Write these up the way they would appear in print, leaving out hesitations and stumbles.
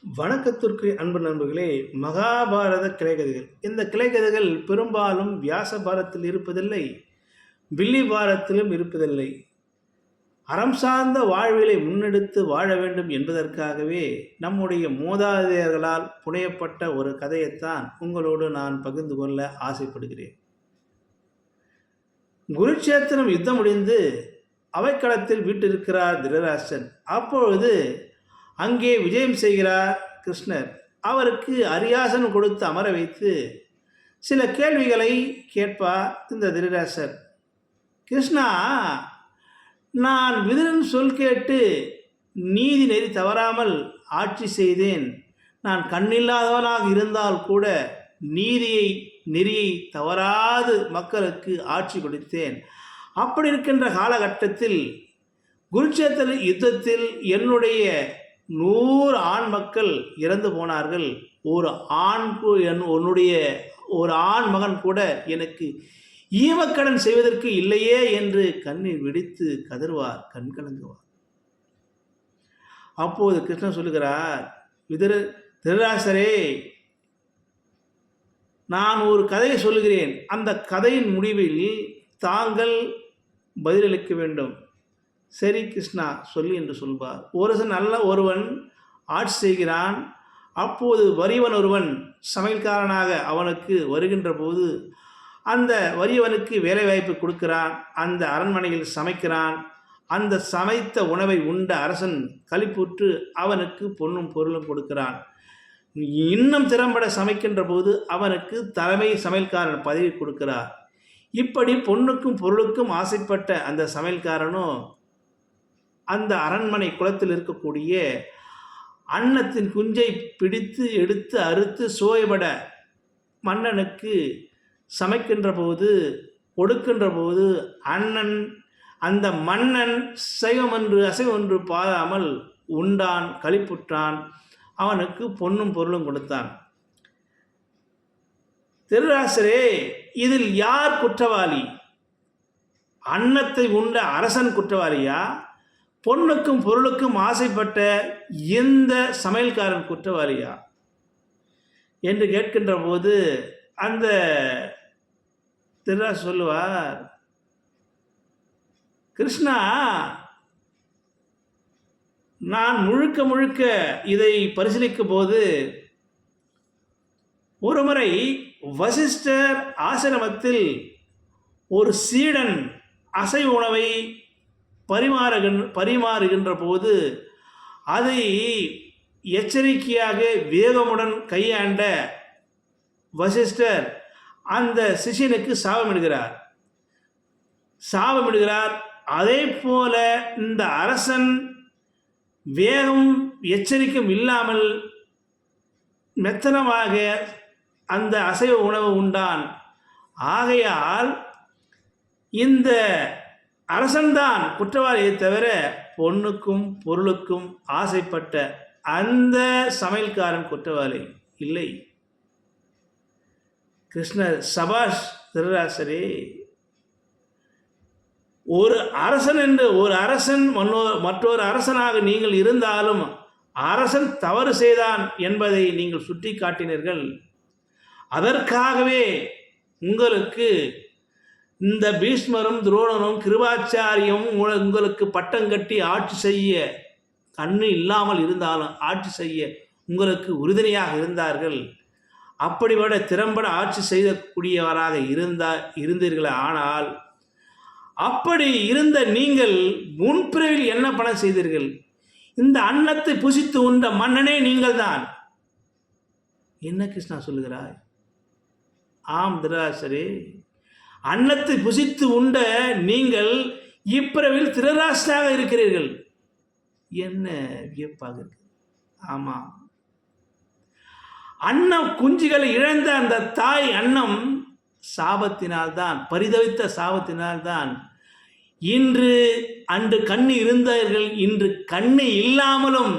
வணக்கத்திற்கு அன்பு நண்பர்களே. மகாபாரத கிளைக்கதைகள். இந்த கிளைக்கதைகள் பெரும்பாலும் வியாச பாரத்தில் இருப்பதில்லை, வில்லி பாரத்திலும் இருப்பதில்லை. அறம் சார்ந்த வாழ்விலை முன்னெடுத்து வாழ வேண்டும் என்பதற்காகவே நம்முடைய மூதாதையர்களால் புனையப்பட்ட ஒரு கதையைத்தான் உங்களோடு நான் பகிர்ந்து கொள்ள ஆசைப்படுகிறேன். குருட்சேத்திரம் யுத்தம் முடிந்து அவைக்களத்தில் வீட்டிருக்கிறார் திருதராஷ்டிரன். அப்பொழுது அங்கே விஜயம் செய்கிறார் கிருஷ்ணர். அவருக்கு அரியாசனம் கொடுத்து அமர வைத்து சில கேள்விகளை கேட்பார் இந்த திருதராஷ்டிரர். கிருஷ்ணா, நான் விதுரன் சொல் கேட்டு நீதி நெறி தவறாமல் ஆட்சி செய்தேன். நான் கண்ணில்லாதவனாக இருந்தால் கூட நீதியை நெறியை தவறாது மக்களுக்கு ஆட்சி கொடுத்தேன். அப்படி இருக்கின்ற காலகட்டத்தில் குருட்சேத்திர யுத்தத்தில் என்னுடைய 100 ஆண் மக்கள் இறந்து போனார்கள். ஒரு ஆண் மகன் கூட எனக்கு ஈமக்கடன் செய்வதற்கு இல்லையே என்று கண்ணீர் வெடித்து கதறுவார், கண் கலங்குவார். அப்போது கிருஷ்ணன் சொல்லுகிறார், திருதராஷ்டிரரே, நான் ஒரு கதையை சொல்லுகிறேன். அந்த கதையின் முடிவில் தாங்கள் பதிலளிக்க வேண்டும். சரி கிருஷ்ணா, சொல்லி என்று சொல்வார். ஒருவன் ஆட்சி செய்கிறான். அப்போது வறியவன் ஒருவன் சமையல்காரனாக அவனுக்கு வருகின்ற போது அந்த வறியவனுக்கு வேலைவாய்ப்பு கொடுக்கிறான். அந்த அரண்மனையில் சமைக்கிறான். அந்த சமைத்த உணவை உண்ட அரசன் களிப்புற்று அவனுக்கு பொன்னும் பொருளும் கொடுக்கிறான். இன்னும் திறம்பட சமைக்கின்ற போது அவனுக்கு தலைமை சமையல்காரன் பதவி கொடுக்கிறார். இப்படி பொண்ணுக்கும் பொருளுக்கும் ஆசைப்பட்ட அந்த சமையல்காரனும் அந்த அரண்மனை குளத்தில் இருக்கக்கூடிய அன்னத்தின் குஞ்சை பிடித்து எடுத்து அறுத்து சோயபட மன்னனுக்கு சமைக்கின்ற போது கொடுக்கின்ற போது அந்த மன்னன் சைவமன்று அசைவொன்று பாராமல் உண்டான், களிப்புற்றான். அவனுக்கு பொன்னும் பொருளும் கொடுத்தான். திருதராஷ்டிரரே, இதில் யார் குற்றவாளி? அன்னத்தை உண்ட அரசன் குற்றவாளியா, பொண்ணுக்கும் பொருளுக்கும் ஆசைப்பட்ட எந்த சமையல்காரன் குற்றவாளியா என்று கேட்கின்ற போது அந்த திருதராஷ்டிரர் சொல்லுவார், கிருஷ்ணா, நான் முழுக்க இதை பரிசீலிக்கும் போது ஒருமுறை வசிஷ்டர் ஆசிரமத்தில் ஒரு சீடன் அசைவ உணவை பரிமாறுகின்ற போது அதை எச்சரிக்கையாக வேகமுடன் கையாண்ட வசிஷ்டர் அந்த சிஷியனுக்கு சாபமிடுகிறார். அதே போல இந்த அரசன் வேகம் எச்சரிக்கையும் இல்லாமல் மெத்தனமாக அந்த அசைவ உணவு உண்டான். ஆகையால் இந்த அரசன்தான் குற்றவாளியை தவிர பொண்ணுக்கும் பொருளுக்கும் ஆசைப்பட்ட அந்த சமையல்காரன் குற்றவாளி இல்லை. கிருஷ்ணர், சபாஷ் திருதராஷ்டிரரே, ஒரு அரசன் மற்றொரு அரசனாக நீங்கள் இருந்தாலும் அரசன் தவறு செய்தான் என்பதை நீங்கள் சுட்டி காட்டினீர்கள். அதற்காகவே உங்களுக்கு இந்த பீஷ்மரும் துரோணரும் கிருபாச்சாரியும் உங்களுக்கு பட்டம் கட்டி ஆட்சி செய்ய கண்ணு இல்லாமல் இருந்தாலும் ஆட்சி செய்ய உங்களுக்கு உறுதுணையாக இருந்தார்கள். அப்படிப்பட திறம்பட ஆட்சி செய்யக்கூடியவராக இருந்தீர்களே. ஆனால் அப்படி இருந்த நீங்கள் முன்பிறவில் என்ன பணம் செய்தீர்கள்? இந்த அன்னத்தை புசித்து உண்ட மன்னனே நீங்கள் தான். என்ன கிருஷ்ணா சொல்லுகிறாய்? ஆம் திருதராஷ்டிரரே, அன்னத்தை புசித்து உண்ட நீங்கள் இப்பிறவில் திருதராஷ்டிரராக இருக்கிறீர்கள். என்ன வியப்பாக இருக்கு. ஆமாம், அன்னம் குஞ்சுகளை இழந்த அந்த தாய் அன்னம் சாபத்தினால்தான், பரிதவித்த சாபத்தினால்தான் அன்று கண்ணு இருந்தவர்கள் இன்று கண்ணு இல்லாமலும்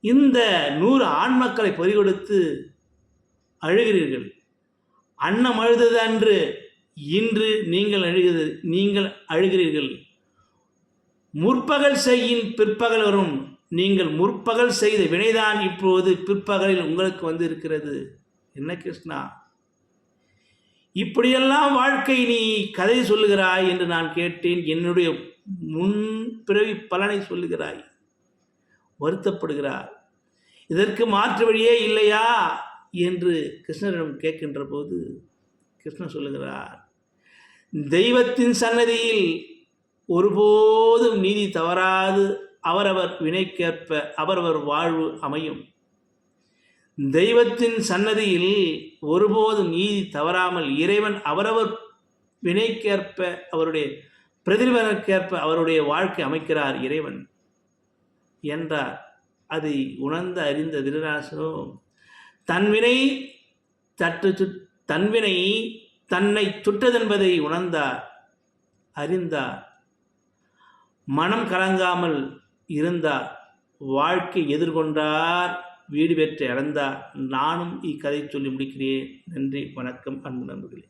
இந்த 100 ஆண் மக்களை பறிகொடுத்து அழுகிறீர்கள். அன்னம் அழுதது அன்று, இன்று நீங்கள் அழுகிறீர்கள். முற்பகல் செய்யின் பிற்பகல் வரும், நீங்கள் முற்பகல் செய்த வினைதான் இப்போது பிற்பகலில் உங்களுக்கு வந்து இருக்கிறது. என்ன கிருஷ்ணா, இப்படியெல்லாம் வாழ்க்கை நீ கதை சொல்லுகிறாய் என்று நான் கேட்டேன். என்னுடைய முன் பிறவி பலனை சொல்லுகிறாய், வருத்தப்படுகிறார். இதற்கு மாற்று வழியே இல்லையா என்று கிருஷ்ணரிடம் கேட்கின்ற போது கிருஷ்ணன் சொல்லுகிறார், தெய்வத்தின் சன்னதியில் ஒருபோதும் நீதி தவறாது. அவரவர் வினைக்கேற்ப அவரவர் வாழ்வு அமையும். தெய்வத்தின் சன்னதியில் ஒருபோதும் நீதி தவறாமல் இறைவன் அவரவர் வினைக்கேற்ப அவருடைய பிரதிபலனுக்கேற்ப அவருடைய வாழ்க்கை அமைக்கிறார் இறைவன் என்றார். அதை உணர்ந்து அறிந்த திருதராசனோ தன்வினை தன்னை சுட்டதென்பதை உணர்ந்தார், அறிந்தார், மனம் கலங்காமல் இருந்தார், வாழ்க்கை எதிர்கொண்டார், வீடு பெற்று அடைந்தார். நானும் இக்கதை சொல்லி முடிக்கிறேன். நன்றி, வணக்கம் அன்பு நண்பர்களே.